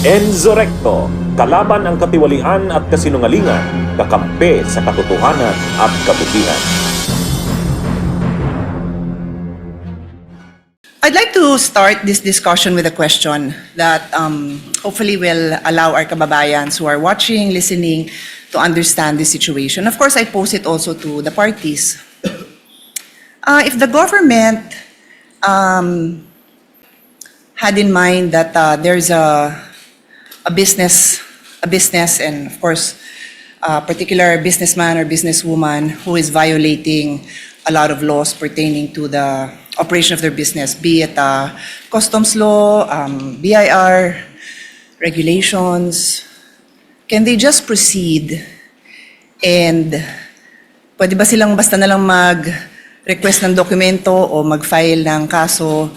Enzo Recto, kalaban ang katiwalian at kasinungalingan, kakampi sa katotohanan at kabutihan. I'd like to start this discussion with a question that hopefully will allow our kababayans who are watching, listening, to understand the situation. Of course, I pose it also to the parties. If the government had in mind that there's a business, and of course, a particular businessman or businesswoman who is violating a lot of laws pertaining to the operation of their business, be it customs law, BIR, regulations, can they just proceed and pwede ba silang basta na lang mag-request ng dokumento o mag-file ng kaso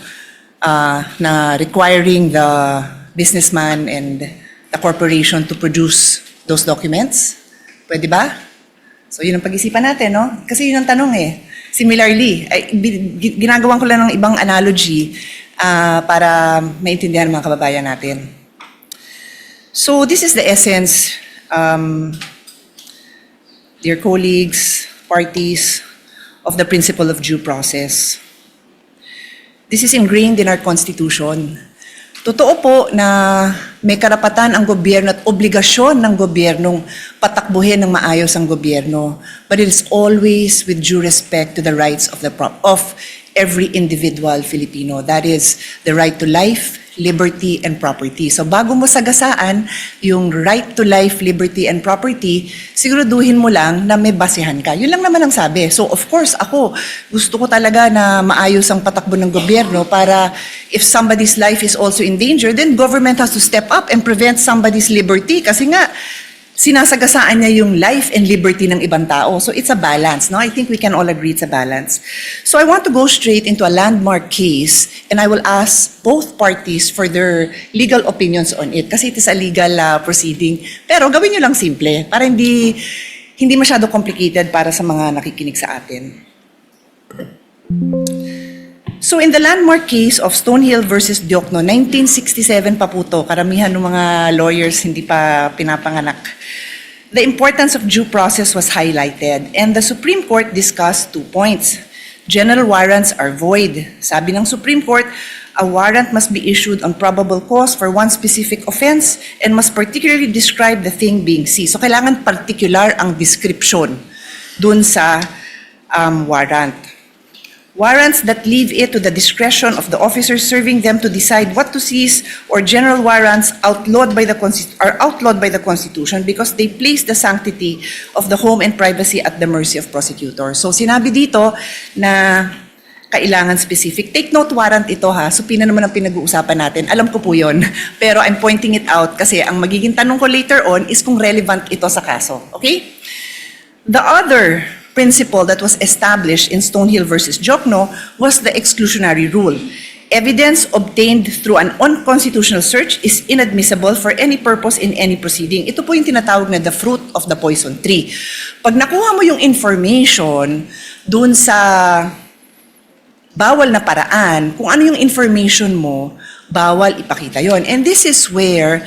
na requiring the businessman and the corporation to produce those documents? Pwede ba? So yun ang pag-isipan natin, no? Kasi yun ang tanong eh. Similarly, ginagawan ko lang ng ibang analogy para maintindihan ng mga kababayan natin. So this is the essence, dear colleagues, parties, of the principle of due process. This is ingrained in our Constitution. Totoo po na may karapatan ang gobyerno at obligasyon ng gobyernong patakbuhin ng maayos ang gobyerno, but it is always with due respect to the rights of every individual Filipino. That is the right to life, liberty, and property. So bago mo sagasaan yung right to life, liberty, and property, siguraduhin mo lang na may basehan ka. Yun lang naman ang sabi. So of course, ako, gusto ko talaga na maayos ang patakbo ng gobyerno para if somebody's life is also in danger, then government has to step up and prevent somebody's liberty. Kasi nga, sinasagasaan niya yung life and liberty ng ibang tao. So it's a balance, no? I think we can all agree it's a balance. So I want to go straight into a landmark case and I will ask both parties for their legal opinions on it kasi it is a legal proceeding. Pero gawin nyo lang simple para hindi masyado complicated para sa mga nakikinig sa atin. So in the landmark case of Stonehill versus Diokno, 1967 pa po to, karamihan ng mga lawyers hindi pa pinapanganak. The importance of due process was highlighted and the Supreme Court discussed 2 points. General warrants are void. Sabi ng Supreme Court, a warrant must be issued on probable cause for one specific offense and must particularly describe the thing being seized. So kailangan particular ang description dun sa warrant. Warrants that leave it to the discretion of the officers serving them to decide what to seize or general warrants are outlawed by the Constitution because they place the sanctity of the home and privacy at the mercy of prosecutors. So sinabi dito na kailangan specific. Take note warrant ito ha. So naman ang pinag-uusapan natin. Alam ko po yun. Pero I'm pointing it out kasi ang magiging tanong ko later on is kung relevant ito sa kaso. Okay? The other principle that was established in Stonehill versus Diokno was the exclusionary rule. Evidence obtained through an unconstitutional search is inadmissible for any purpose in any proceeding. Ito po yung tinatawag na the fruit of the poison tree. Pag nakuha mo yung information dun sa bawal na paraan, kung ano yung information mo, bawal ipakita yon. And this is where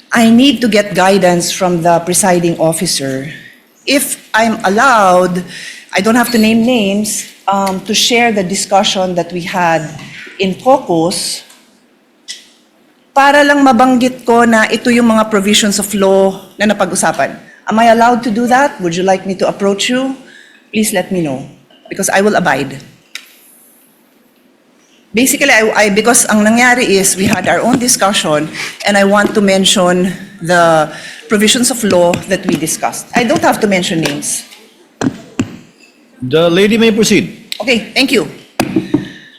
I need to get guidance from the presiding officer. If I'm allowed, I don't have to name names, to share the discussion that we had in caucus para lang mabanggit ko na ito yung mga provisions of law na napag-usapan. Am I allowed to do that? Would you like me to approach you? Please let me know because I will abide. Basically, because ang nangyari is we had our own discussion and I want to mention the provisions of law that we discussed. I don't have to mention names. The lady may proceed. Okay, thank you.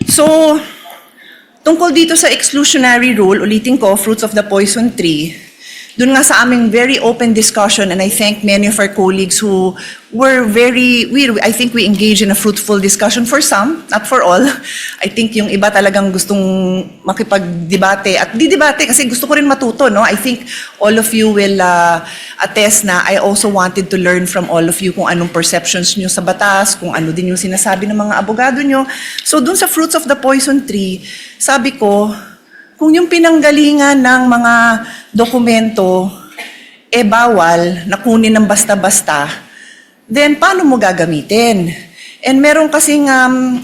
So, tungkol dito sa exclusionary rule, ulitin ko, fruits of the poison tree, dun nga sa aming very open discussion, and I thank many of our colleagues who were I think we engaged in a fruitful discussion for some, not for all. I think yung iba talagang gustong makipag-debate at di-debate kasi gusto ko rin matuto, no? I think all of you will attest na I also wanted to learn from all of you kung anong perceptions nyo sa batas, kung ano din yung sinasabi ng mga abogado nyo. So dun sa fruits of the poison tree, sabi ko, kung yung pinanggalingan ng mga dokumento bawal na kunin ng basta-basta, then paano mo gagamitin? And meron kasing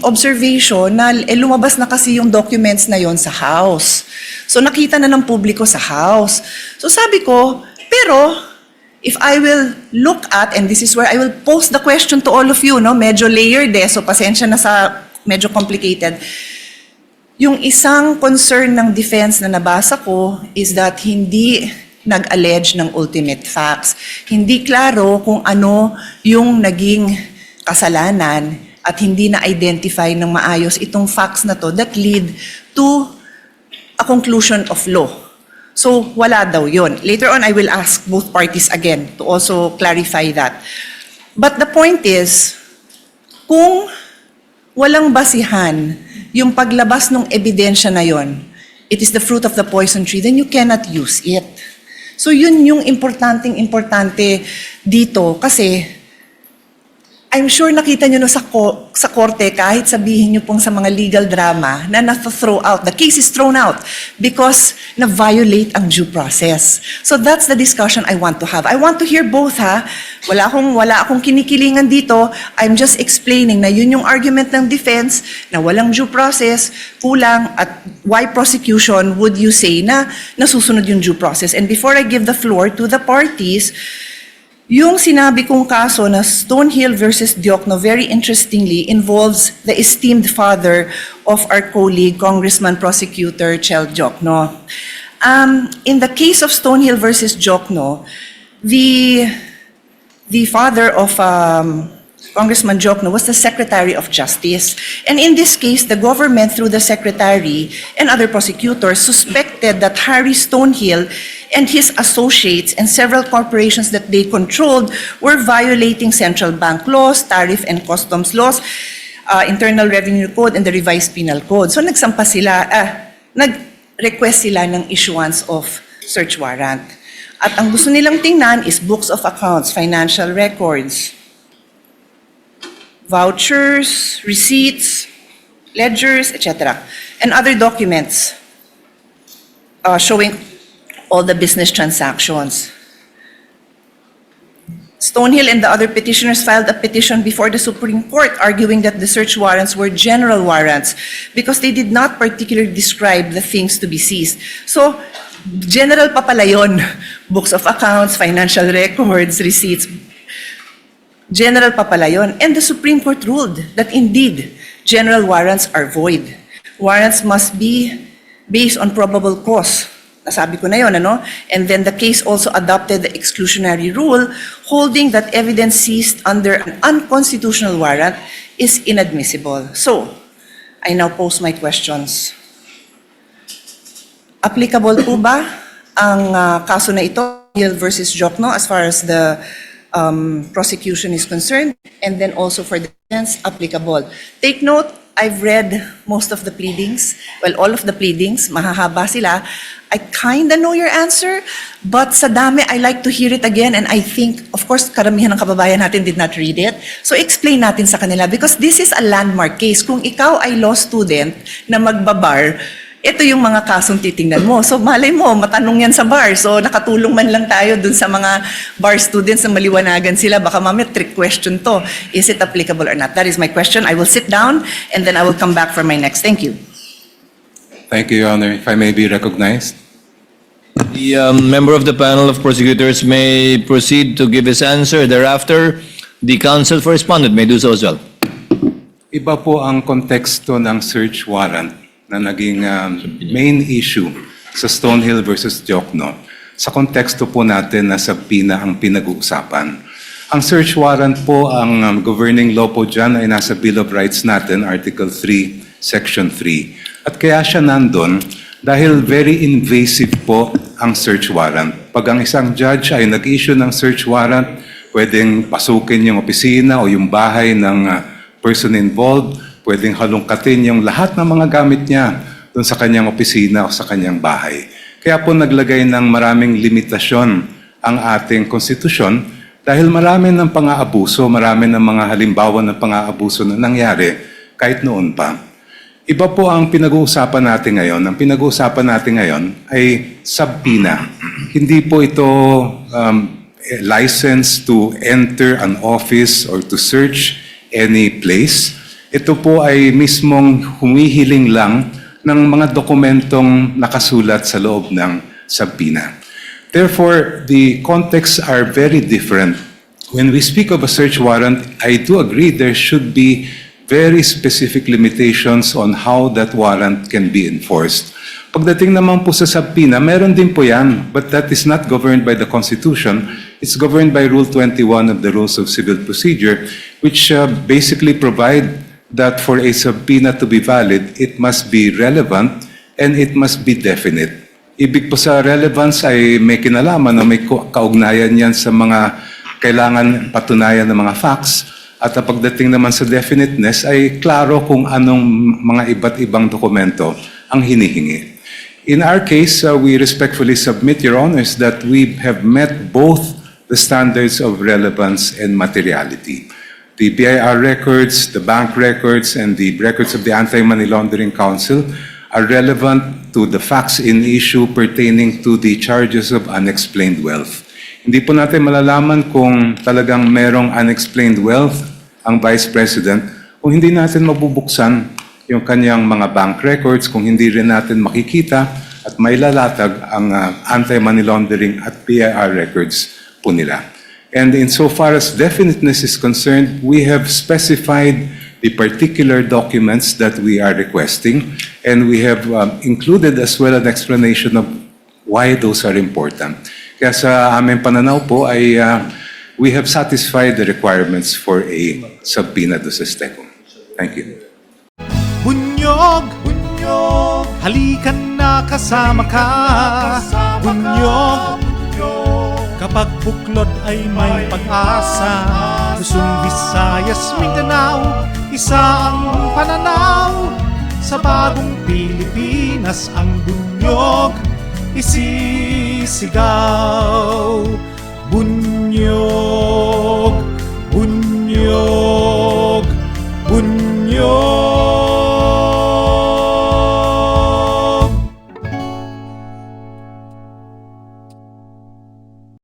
observation na lumabas na kasi yung documents na yon sa House. So nakita na ng publiko sa House. So sabi ko, pero if I will look at, and this is where I will pose the question to all of you, no? Medyo layered so pasensya na sa medyo complicated. Yung isang concern ng defense na nabasa ko is that hindi nag-allege ng ultimate facts. Hindi klaro kung ano yung naging kasalanan at hindi na-identify ng maayos itong facts na to that lead to a conclusion of law. So, wala daw yun. Later on, I will ask both parties again to also clarify that. But the point is, kung walang basihan yung paglabas ng ebidensya na yon, it is the fruit of the poison tree, then you cannot use it. So yun yung importante dito kasi I'm sure nakita nyo no sa korte kahit sabihin nyo pong sa mga legal drama na na-throw out, the case is thrown out because na-violate ang due process. So that's the discussion I want to have. I want to hear both ha. Wala akong kinikilingan dito. I'm just explaining na yun yung argument ng defense na walang due process, kulang at why prosecution would you say na nasusunod yung due process. And before I give the floor to the parties, yung sinabi kong kaso na Stonehill versus Diokno, very interestingly, involves the esteemed father of our colleague, Congressman Prosecutor Chel Diokno. In the case of Stonehill versus Diokno, the father of Congressman Diokno was the Secretary of Justice. And in this case, the government, through the Secretary and other prosecutors, suspected that Harry Stonehill and his associates and several corporations that they controlled were violating central bank laws, tariff and customs laws, Internal Revenue Code, and the Revised Penal Code. So nag-request sila ng issuance of search warrant. At ang gusto nilang tingnan is books of accounts, financial records, vouchers, receipts, ledgers, etc., and other documents showing all the business transactions. Stonehill and the other petitioners filed a petition before the Supreme Court arguing that the search warrants were general warrants because they did not particularly describe the things to be seized. So, general pa pala yun. Books of accounts, financial records, receipts. General pa pala yun. And the Supreme Court ruled that indeed, general warrants are void. Warrants must be based on probable cause. Nasabi ko na yun, ano? And then the case also adopted the exclusionary rule, holding that evidence seized under an unconstitutional warrant is inadmissible. So, I now pose my questions. Applicable po ba ang kaso na ito, Hill versus Diokno, as far as the prosecution is concerned, and then also for the defense, applicable? Take note, I've read most of the pleadings, well, all of the pleadings, mahahaba sila. I kinda know your answer, but sa dami, I like to hear it again, and I think, of course, karamihan ng kababayan natin did not read it. So explain natin sa kanila, because this is a landmark case. Kung ikaw ay law student na magbabar, ito yung mga kasong titingnan mo. So malay mo, matanong yan sa bar. So nakatulong man lang tayo dun sa mga bar students na maliwanagan sila. Baka mamaya trick question to. Is it applicable or not? That is my question. I will sit down and then I will come back for my next. Thank you. Thank you, Your Honor. If I may be recognized. The member of the panel of prosecutors may proceed to give his answer. Thereafter, the counsel for respondent may do so as well. Iba po ang konteksto ng search warrant na naging main issue sa Stonehill versus Diokno. Sa konteksto po natin na sa PINA ang pinag-uusapan. Ang search warrant po, ang governing law po dyan ay nasa Bill of Rights natin, Article 3, Section 3. At kaya siya nandun dahil very invasive po ang search warrant. Pag ang isang judge ay nag-issue ng search warrant, pwedeng pasukin yung opisina o yung bahay ng person involved, pwedeng halongkatin yung lahat ng mga gamit niya doon sa kanyang opisina o sa kanyang bahay. Kaya po naglagay ng maraming limitasyon ang ating konstitusyon dahil marami ng pang-aabuso, marami ng mga halimbawa ng pang-aabuso na nangyari kahit noon pa. Iba po ang pinag-uusapan natin ngayon. Ang pinag-uusapan natin ngayon ay subpoena. Hindi po ito license to enter an office or to search any place. Ito po ay mismong humihiling lang ng mga dokumentong nakasulat sa loob ng subpoena. Therefore, the contexts are very different. When we speak of a search warrant, I do agree there should be very specific limitations on how that warrant can be enforced. Pagdating naman po sa subpoena, meron din po yan, but that is not governed by the Constitution. It's governed by Rule 21 of the Rules of Civil Procedure, which basically provide that for a subpoena to be valid, it must be relevant and it must be definite. Ibig po sa relevance ay may kinalaman o may kaugnayan yan sa mga kailangan patunayan ng mga facts. At ang pagdating naman sa definiteness ay klaro kung anong mga iba't ibang dokumento ang hinihingi. In our case, we respectfully submit, Your Honors, that we have met both the standards of relevance and materiality. The BIR records, the bank records, and the records of the Anti-Money Laundering Council are relevant to the facts in issue pertaining to the charges of unexplained wealth. Hindi po natin malalaman kung talagang merong unexplained wealth ang Vice President kung hindi natin mabubuksan yung kanyang mga bank records, kung hindi rin natin makikita at mailalatag ang anti-money laundering at BIR records po nila. And insofar as definiteness is concerned, we have specified the particular documents that we are requesting, and we have included as well an explanation of why those are important. Kaya sa aming pananaw po ay we have satisfied the requirements for a subpoena do Sesteco. Thank you. Bunyog, bunyog, halikan na kasama ka. Bunyog, kapag buklod ay may pag-asa. Luzon, Visayas, Mindanao, isa ang pananaw. Sa bagong Pilipinas ang bunyog isisigaw. Bunyog.